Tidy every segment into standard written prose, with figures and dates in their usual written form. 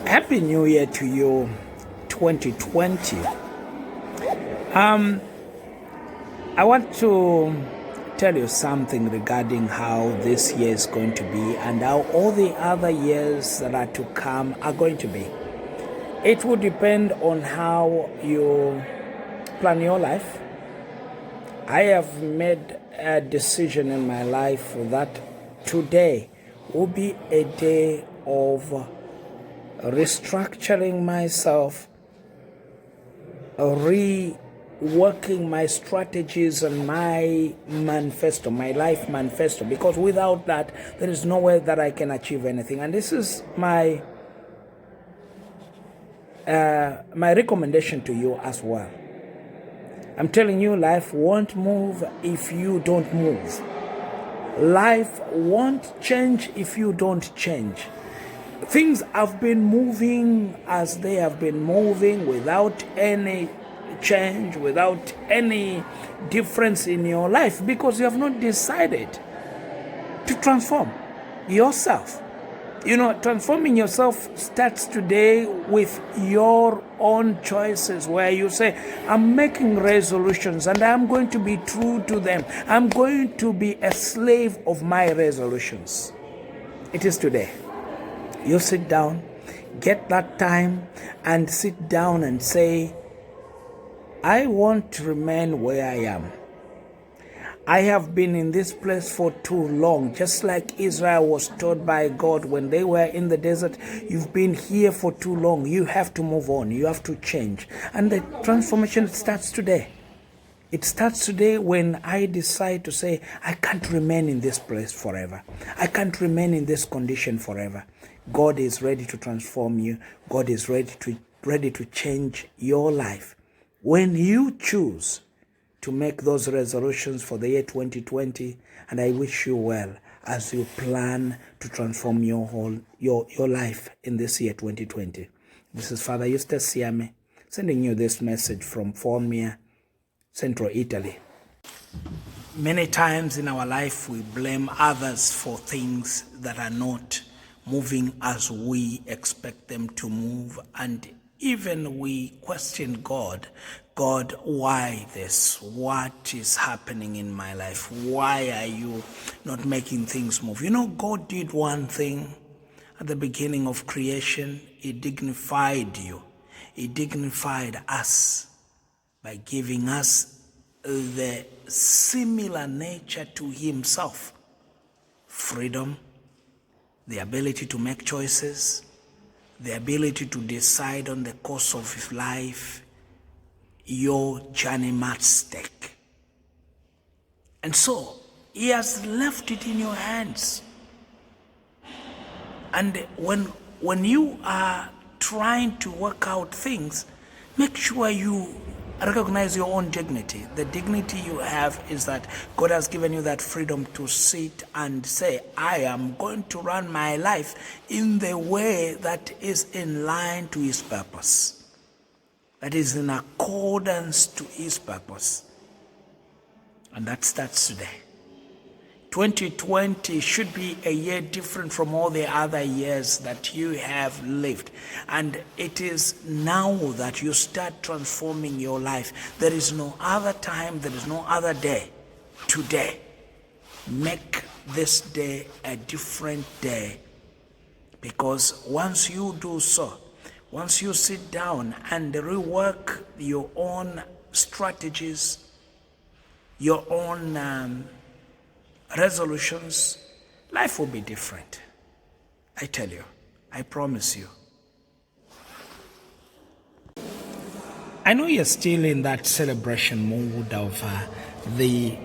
Happy New Year to you, 2020. I want to tell you something regarding how this year is going to be and how all the other years that are to come are going to be. It will depend on how you plan your life. I have made a decision in my life that today will be a day of restructuring myself, reworking my strategies and my manifesto, my life manifesto, because without that, there is no way that I can achieve anything. And this is my recommendation to you as well. I'm telling you, life won't move if you don't move. Life won't change if you don't change. Things have been moving as they have been moving without any change, without any difference in your life, because you have not decided to transform yourself. You know, transforming yourself starts today with your own choices, where you say, I'm making resolutions and I'm going to be true to them. I'm going to be a slave of my resolutions. It is today. You sit down, get that time, and sit down and say, I want to remain where I am. I have been in this place for too long, just like Israel was told by God when they were in the desert, you've been here for too long. You have to move on. You have to change. And the transformation starts today. It starts today when I decide to say, I can't remain in this place forever. I can't remain in this condition forever. God is ready to transform you. God is ready to change your life. When you choose to make those resolutions for the year 2020, and I wish you well as you plan to transform your life in this year 2020. This is Father Eustace Siame sending you this message from Formia, Central Italy. Many times in our life we blame others for things that are not moving as we expect them to move, and even we question God, why this? What is happening in my life? Why are you not making things move? You know, God did one thing at the beginning of creation. He dignified you. He dignified us by giving us the similar nature to himself. Freedom, the ability to make choices, the ability to decide on the course of life, your journey must stake. And so, he has left it in your hands. And when you are trying to work out things, make sure you recognize your own dignity. The dignity you have is that God has given you that freedom to sit and say, I am going to run my life in the way that is in line to his purpose, that is in accordance to his purpose. And that starts today. 2020 should be a year different from all the other years that you have lived. And it is now that you start transforming your life. There is no other time, there is no other day. Today, make this day a different day. Because once you do so, once you sit down and rework your own strategies, your own resolutions, life will be different. I tell you, I promise you. I know you're still in that celebration mood of the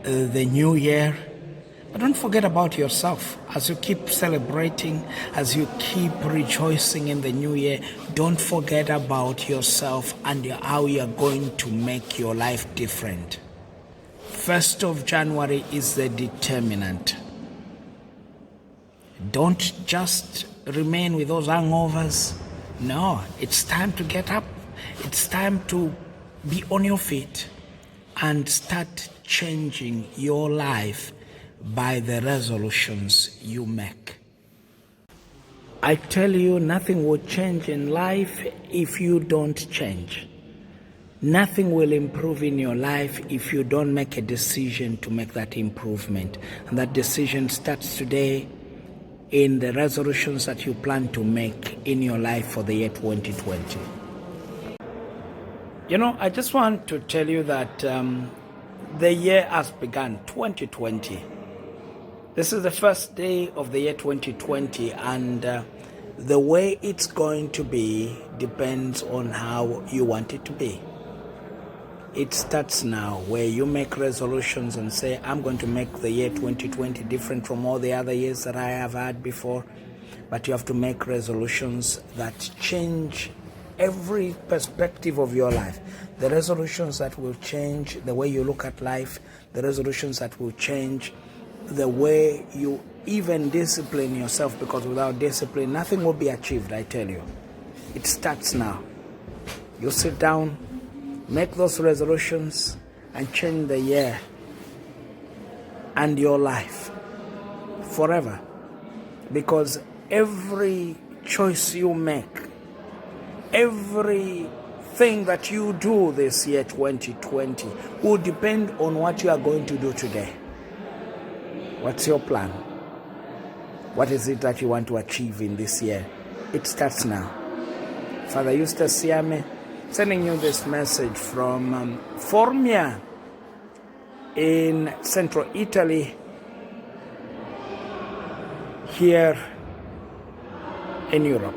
new year, but don't forget about yourself. As you keep celebrating, as you keep rejoicing in the new year, don't forget about yourself and how you're going to make your life different. 1st of January is the determinant. Don't just remain with those hangovers. No, it's time to get up. It's time to be on your feet and start changing your life by the resolutions you make. I tell you, nothing will change in life if you don't change. Nothing will improve in your life if you don't make a decision to make that improvement. And that decision starts today in the resolutions that you plan to make in your life for the year 2020. You know, I just want to tell you that the year has begun, 2020. This is the first day of the year 2020, and the way it's going to be depends on how you want it to be. It starts now, where you make resolutions and say, I'm going to make the year 2020 different from all the other years that I have had before. But you have to make resolutions that change every perspective of your life. The resolutions that will change the way you look at life, the resolutions that will change the way you even discipline yourself, because without discipline, nothing will be achieved, I tell you. It starts now. You sit down, make those resolutions, and change the year and your life forever. Because every choice you make, everything that you do this year 2020 will depend on what you are going to do today. What's your plan? What is it that you want to achieve in this year? It starts now. Father Eustace Siame, sending you this message from Formia in central Italy, here in Europe.